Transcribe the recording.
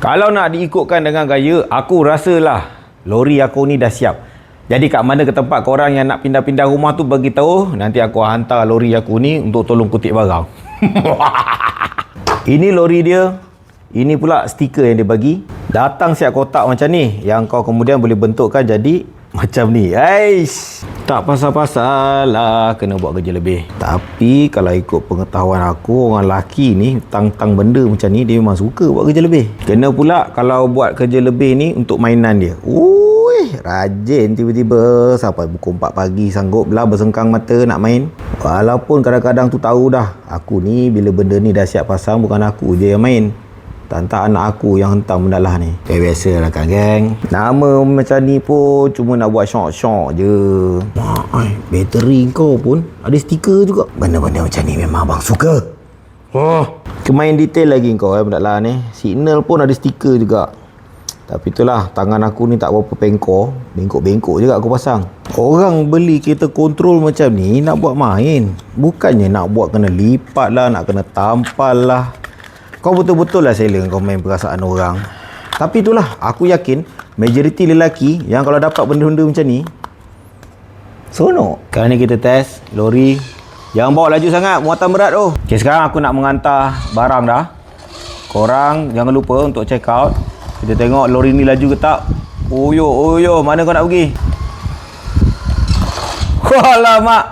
Kalau nak diikutkan dengan gaya, aku rasalah lori aku ni dah siap. Jadi kat mana ke tempat korang yang nak pindah-pindah rumah tu bagi tahu, nanti aku hantar lori aku ni untuk tolong kutip barang. Ini lori dia. Ini pula stiker yang dia bagi. Datang siap kotak macam ni, yang kau kemudian boleh bentukkan jadi macam ni. Aish, tak pasal-pasal lah kena buat kerja lebih. Tapi kalau ikut pengetahuan aku, orang lelaki ni tang-tang benda macam ni dia memang suka buat kerja lebih. Kena pula kalau buat kerja lebih ni untuk mainan dia. Ui, rajin tiba-tiba sampai pukul 4 pagi sanggup lah bersengkang mata nak main. Walaupun kadang-kadang tu tahu dah, aku ni bila benda ni dah siap pasang bukan aku je yang main. Tak anak aku yang hentam benda lah ni. Biasalah kan geng. Nama macam ni pun cuma nak buat syok-syok je. Bateri kau pun ada stiker juga. Benda-benda macam ni memang abang suka. Kemain detail lagi kau benda lah ni. Signal pun ada stiker juga. Tapi itulah, tangan aku ni tak berapa pengkor. Bengkok-bengkok juga aku pasang. Orang beli kereta kontrol macam ni nak buat main. Bukannya nak buat kena lipat lah, nak kena tampal lah. Kau betul-betul lah sela kau main perasaan orang. Tapi itulah, aku yakin majoriti lelaki yang kalau dapat benda-benda macam ni seronok. Sekarang ni kita test lori. Jangan bawa laju sangat, muatan berat tu. Okay, sekarang aku nak mengantar barang dah. Korang jangan lupa untuk check out. Kita tengok lori ni laju ke tak. Oyo, mana kau nak pergi? Alamak.